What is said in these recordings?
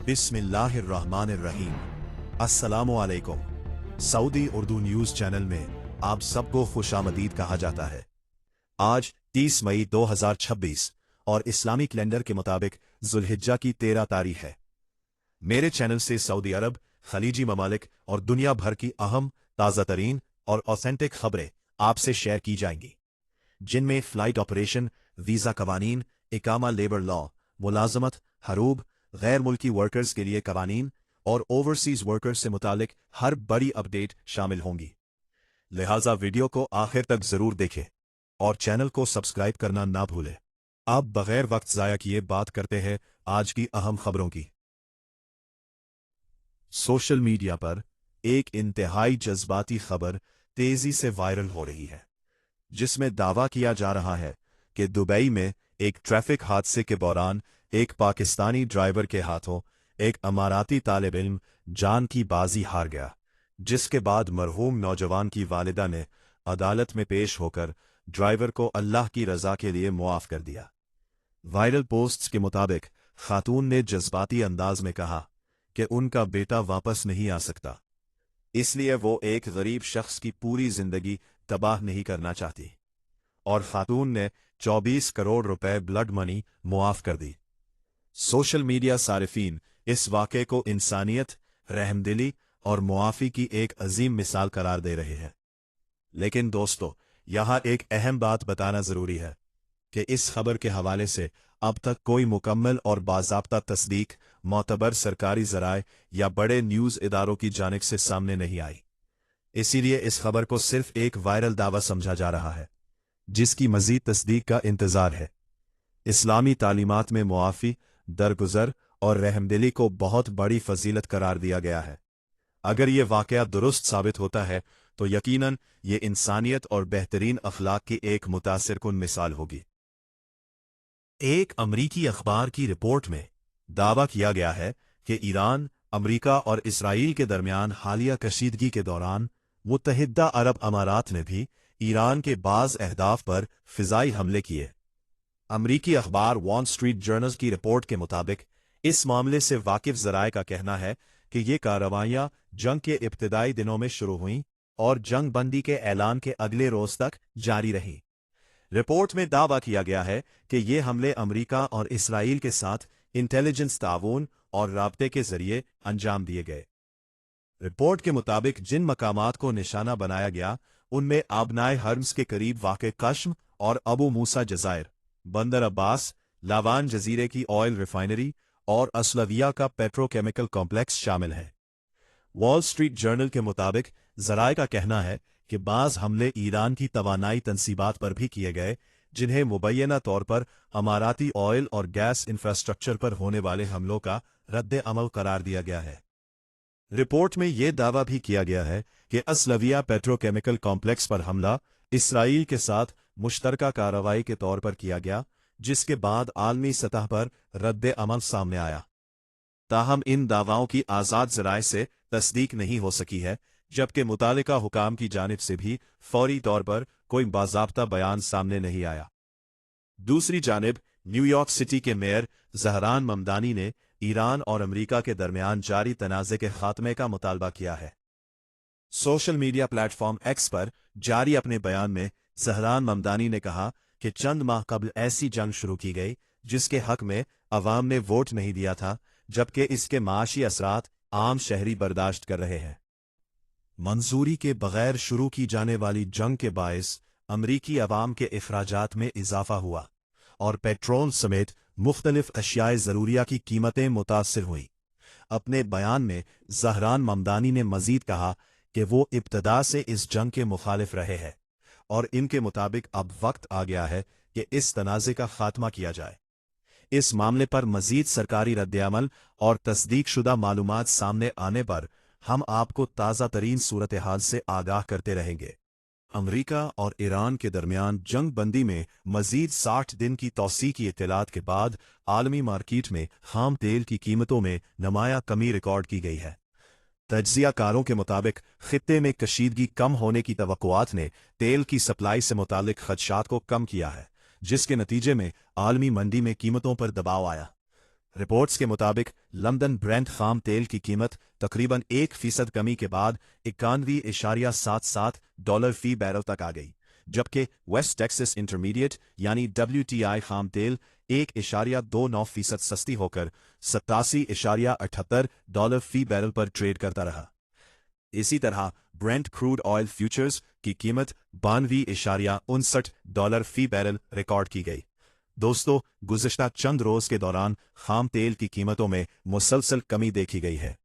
बिस्मिल्लाहिर्रहमानिर्रहीम। अस्सलामुअलैकुम। Saudi Urdu news channel में आप सबको खुशामदीद कहा जाता है। आज 30 मई 2026 और इस्लामी कैलेंडर के मुताबिक जुल्हिज्जा की 13 तारीख है। मेरे चैनल से सऊदी अरब, खलीजी ममालिक और दुनिया भर की अहम, ताज़ा तरीन और ऑथेंटिक खबरें आपसे शेयर की जाएंगी, जिनमें फ़्लाइट ऑपरेशन, वीज़ा कवानीन, इकामा लेबर लॉ, मुलाजमत, हरूब, गैर मुल्की वर्कर्स के लिए कवानीन और ओवरसीज वर्कर्स से मुतालिक हर बड़ी अपडेट शामिल होंगी। लिहाजा वीडियो को आखिर तक जरूर देखें और चैनल को सब्सक्राइब करना ना भूलें। अब बगैर वक्त ज़ाया किए बात करते हैं आज की अहम खबरों की। सोशल मीडिया पर एक इंतहाई जज्बाती खबर तेजी से वायरल हो रही है, जिसमें दावा किया जा रहा है कि दुबई में एक ट्रैफिक हादसे के दौरान एक पाकिस्तानी ड्राइवर के हाथों एक अमाराती तालिब इल्म जान की बाजी हार गया, जिसके बाद मरहूम नौजवान की वालिदा ने अदालत में पेश होकर ड्राइवर को अल्लाह की रजा के लिए मुआफ कर दिया। वायरल पोस्ट्स के मुताबिक खातून ने जज्बाती अंदाज में कहा कि उनका बेटा वापस नहीं आ सकता, इसलिए वो एक गरीब शख्स की पूरी जिंदगी तबाह नहीं करना चाहती, और खातून ने 24 करोड़ रुपए ब्लड मनी मुआफ कर दी। सोशल मीडिया सारिफीन इस वाक़े को इंसानियत, रहमदिली और मुआफ़ी की एक अजीम मिसाल करार दे रहे हैं। लेकिन दोस्तों, यहाँ एक अहम बात बताना ज़रूरी है कि इस खबर के हवाले से अब तक कोई मुकम्मल और बाज़ाब्ता तस्दीक मोतबर सरकारी ज़राए या बड़े न्यूज़ इदारों की जानिब से सामने नहीं आई। इसीलिए इस खबर को सिर्फ एक वायरल दावा समझा जा रहा है, जिसकी मज़ीद तस्दीक का इंतज़ार है। इस्लामी तालीमात में मुआफ़ी, दरगुजर और रहमदिली को बहुत बड़ी फजीलत करार दिया गया है। अगर ये वाक़या दुरुस्त साबित होता है तो यकीनन ये इंसानियत और बेहतरीन अखलाक की एक मुतासिरकुन मिसाल होगी। एक अमरीकी अखबार की रिपोर्ट में दावा किया गया है कि ईरान, अमरीका और इसराइल के दरमियान हालिया कशीदगी के दौरान मुत्तहिदा अरब अमारात ने भी ईरान के बाज़ अहदाफ पर फ़िज़ाई हमले किए। अमरीकी अखबार वॉल स्ट्रीट जर्नल की रिपोर्ट के मुताबिक इस मामले से वाकिफ ज़राए का कहना है कि ये कार्रवाइयाँ जंग के इब्तिदाई दिनों में शुरू हुईं और जंग बंदी के ऐलान के अगले रोज़ तक जारी रहीं। रिपोर्ट में दावा किया गया है कि ये हमले अमरीका और इसराइल के साथ इंटेलिजेंस ताऊन और राब्ते के जरिए अंजाम दिए गए। रिपोर्ट के मुताबिक जिन मकामात को निशाना बनाया गया उनमें आबनाए हर्म्स के करीब वाक़े कश्म और अबू मूसा जज़ायर, बंदर अब्बास, लावान जजीरे की ऑयल रिफाइनरी और असलविया का पेट्रोकेमिकल कॉम्प्लेक्स शामिल है। वॉल स्ट्रीट जर्नल के मुताबिक ज़राए का कहना है कि बाज़ हमले ईरान की तवानाई तनसीबात पर भी किए गए, जिन्हें मुबैना तौर पर अमाराती ऑयल और गैस इंफ्रास्ट्रक्चर पर होने वाले हमलों का रद्द अमल करार दिया गया है। रिपोर्ट में यह दावा भी किया गया है कि असलविया पेट्रोकेमिकल कॉम्प्लेक्स पर हमला इसराइल के साथ मुश्तरका कार्रवाई के तौर पर किया गया, जिसके बाद आलमी सतह पर रद्द अमल सामने आया। ताहम इन दावाओं की आज़ाद ज़राए से तस्दीक नहीं हो सकी है, जबकि मुतालिका हुकाम की जानिब से भी फौरी तौर पर कोई बाज़ाब्ता बयान सामने नहीं आया। दूसरी जानिब न्यूयॉर्क सिटी के मेयर ज़हरान ममदानी ने ईरान और अमरीका के दरमियान जारी तनाज़े के खात्मे का मुतालबा किया है। सोशल मीडिया प्लेटफॉर्म एक्स पर जारी अपने बयान में ज़हरान ममदानी ने कहा कि चंद माह कबल ऐसी जंग शुरू की गई जिसके हक में अवाम ने वोट नहीं दिया था, जबकि इसके माशी असरात आम शहरी बर्दाश्त कर रहे हैं। मंजूरी के बगैर शुरू की जाने वाली जंग के बायस अमरीकी अवाम के इखराजात में इजाफा हुआ और पेट्रोल समेत मुख्तलिफ अशियाए ज़रूरिया की कीमतें मुतासिर हुईं। अपने बयान में ज़हरान ममदानी ने मजीद कहा कि वो इब्तदा से इस जंग के मुखालिफ रहे हैं और इनके मुताबिक अब वक्त आ गया है कि इस तनाज़े का खात्मा किया जाए। इस मामले पर मजीद सरकारी रद्द-ए-अमल और तस्दीक शुदा मालूमात सामने आने पर हम आपको ताज़ा तरीन सूरत हाल से आगाह करते रहेंगे। अमरीका और ईरान के दरमियान जंग बंदी में मजीद 60 दिन की तौसी की इत्तलात के बाद आलमी मार्केट में खाम तेल की कीमतों में नुमाया कमी रिकॉर्ड की गई है। तज्ज़ियाकारों के मुताबिक खित्ते में कशीदगी कम होने की तवक्कुआत ने तेल की सप्लाई से मुतालिक खदशात को कम किया है, जिसके नतीजे में आलमी मंडी में कीमतों पर दबाव आया। रिपोर्ट्स के मुताबिक लंदन ब्रेंट खाम तेल की कीमत तकरीबन 1% कमी के बाद 91.77 डॉलर फी बैरल तक आ गई, जबकि वेस्ट टेक्सास इंटरमीडिएट यानी WTI खाम तेल 1.29% सस्ती होकर 87.78 डॉलर फी बैरल पर ट्रेड करता रहा। इसी तरह ब्रेंट क्रूड ऑयल फ्यूचर्स की कीमत 92.59 डॉलर फी बैरल रिकॉर्ड की गई। दोस्तों, गुज़िश्ता चंद रोज के दौरान खाम तेल की कीमतों में मुसलसल कमी देखी गई है।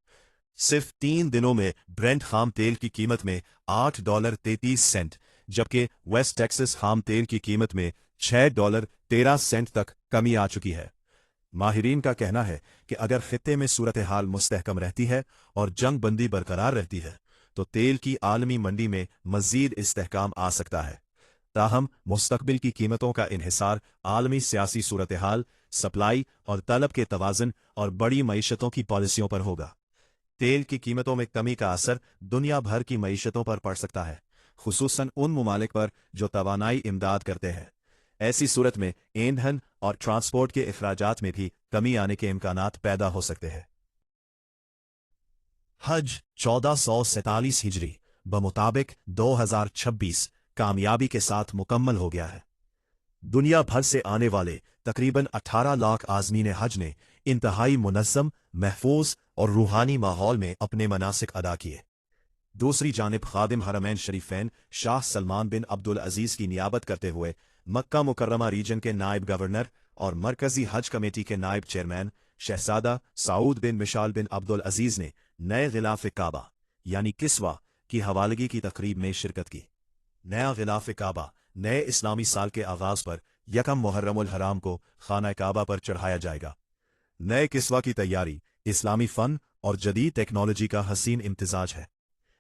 सिर्फ 3 दिनों में ब्रेंट खाम तेल की कीमत में $8.33, जबकि वेस्ट टेक्सास खाम तेल की कीमत में $6.13 तक कमी आ चुकी है। माहिरीन का कहना है कि अगर खित्ते में सूरत हाल मुस्तहकम रहती है और जंग बंदी बरकरार रहती है तो तेल की आलमी मंडी में मजीद इस्तेहकाम आ सकता है। ताहम मुस्तकबिल की कीमतों का इन्हिसार आलमी सियासी सूरत हाल, सप्लाई और तलब के तवाज़ुन और बड़ी मईशतों की पॉलिसियों पर होगा। तेल की कीमतों में कमी का असर दुनिया भर की मईशतों पर पड़ सकता है, खुसूसन उन ममालिक पर जो तवानाई इमदाद करते हैं। ऐसी सूरत में ईंधन और ट्रांसपोर्ट के अखराजात में भी कमी आने के इम्कानात पैदा हो सकते हैं। हज 1447 हिजरी बमुताबिक 2026 कामयाबी के साथ मुकम्मल हो गया है। दुनिया भर से आने वाले तकरीबन 18 लाख आज़मीन हज ने इंतहाई मुनज़्ज़म, महफूज और रूहानी माहौल में अपने मनासिक अदा किए। दूसरी जानिब खादिम हरमैन शरीफैन शाह सलमान बिन अब्दुल अजीज़ की नियाबत करते हुए मक्का मुकर्रमा रीजन के नायब गवर्नर और मरकजी हज कमेटी के नायब चेयरमैन शहजादा साऊद बिन मिशाल बिन अब्दुल अजीज़ ने नए गिलाफ काबा यानी किस्वा की हवालगी की तकरीब में शिरकत की। नया गिलाफ काबा नए इस्लामी साल के आगाज पर यकम मुहर्रमुल हराम को खाना काबा पर चढ़ाया जाएगा। नए किस्वा की तैयारी इस्लामी फन और जदीद टेक्नोलॉजी का हसीन इम्तिजाज है।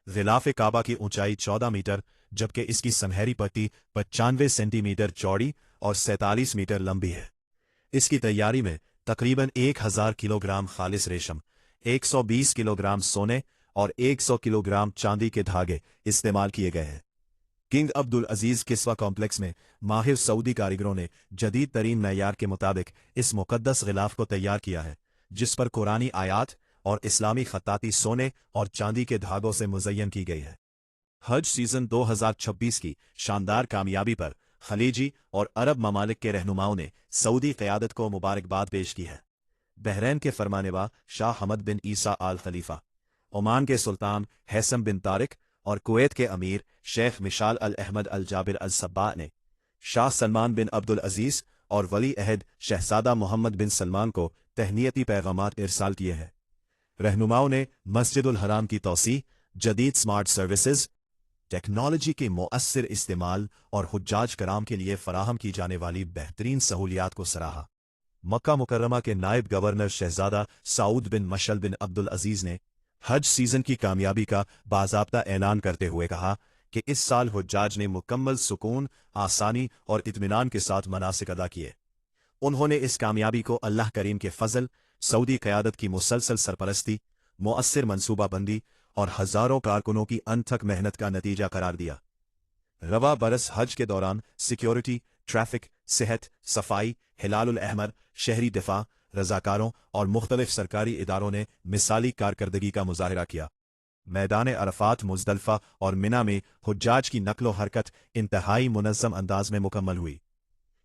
गिलाफ काबा की ऊंचाई 14 मीटर, जबकि इसकी सनहरी पट्टी 95 सेंटीमीटर चौड़ी और 47 मीटर लंबी है। इसकी तैयारी में तकरीबन 1000 किलोग्राम खालिस रेशम, 120 किलोग्राम सोने और 100 किलोग्राम चांदी के धागे इस्तेमाल किए गए हैं। किंग अब्दुल अजीज किस्वा कॉम्प्लेक्स में माहिर सऊदी कारीगरों ने जदीद तरीन मयार के मुताबिक इस मुकद्दस गिलाफ को तैयार किया है, जिस पर कुरानी आयात और इस्लामी खत्ताती सोने और चांदी के धागों से मुज़य्यन की गई है। हज सीजन 2026 की शानदार कामयाबी पर खलीजी और अरब ममालिक के रहनुमाओं ने सऊदी क़यादत को मुबारकबाद पेश की है। बहरैन के फरमानेवा शाह हमद बिन ईसा आल खलीफा, ओमान के सुल्तान हैसम बिन तारिक और कुवैत के अमीर शेख मिशाल अल अहमद अल जाबिर अल सब्बाह ने शाह सलमान बिन अब्दुल अजीज और वली अहद शहजादा मोहम्मद बिन सलमान को तहनीयती पैगामात इरसाल किए हैं। रहनुमाओं ने मस्जिदुल हराम की तौसी, जदीद स्मार्ट सर्विसेज, टेक्नोलॉजी के मुअस्सिर इस्तेमाल और हुज्जाज कराम के लिए फराहम की जाने वाली बेहतरीन सहूलियात को सराहा। मक्का मुकर्रमा के नायब गवर्नर शहजादा साऊद बिन मशल बिन अब्दुल अजीज ने हज सीजन की कामयाबी का बाज़ाब्ता ऐलान करते हुए कहा कि इस साल हुज्जाज ने मुकम्मल सुकून, आसानी और इत्मीनान के साथ मनासिक अदा किए। उन्होंने इस कामयाबी को अल्लाह करीम के फजल, सऊदी क़यादत की मुसलसल सरपरस्ती, मुअस्सिर मनसूबाबंदी और हज़ारों कारकुनों की अनथक मेहनत का नतीजा करार दिया। रवा बरस हज के दौरान सिक्योरिटी, ट्रैफिक, सेहत, सफाई, हिलालुल अहमर, शहरी दिफा, रजाकारों और मुख्तलिफ सरकारी इदारों ने मिसाली कारकर्दगी का मुजाहिरा किया। मैदान अरफात, मुज़दलिफ़ा और मिना में हुज्जाज की नक्लो हरकत इंतहाई मुनज़्ज़म अंदाज में मुकम्मल हुई।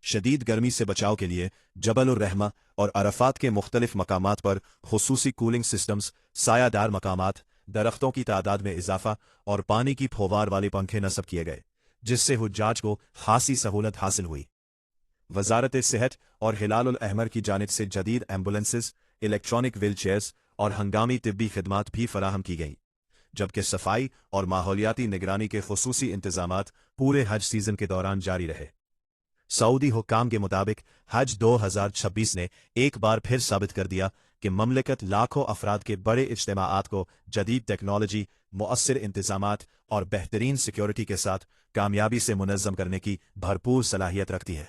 शदीद गर्मी से बचाव के लिए जबल उर रहमा और अरफात के मुख्तलिफ मकामात पर खुसूसी कूलिंग सिस्टम्स, सायादार मकामात, दरख्तों की तादाद में इजाफा और पानी की फौवार वाले पंखे नस्ब किए गए, जिससे हुज्जाज को खासी सहूलत हासिल हुई। वजारत सेहत और हिलालुल अहमर की जानिब से जदीद एम्बुलेंसेस, इलेक्ट्रॉनिक व्हील चेयर्स और हंगामी तिब्बी खिदमात भी फराहम की गईं, जबकि सफाई और माहौलियाती निगरानी के खुसूसी इंतजामात पूरे हज सीजन के दौरान जारी रहे। सऊदी हुक्काम के मुताबिक हज 2026 ने एक बार फिर साबित कर दिया कि ममलिकत लाखों अफराद के बड़े इज्तिमाआत को जदीद टेक्नोलॉजी, मुअस्सिर इंतजामात और बेहतरीन सिक्योरिटी के साथ कामयाबी से मुनज़्ज़म करने की भरपूर सलाहियत रखती है।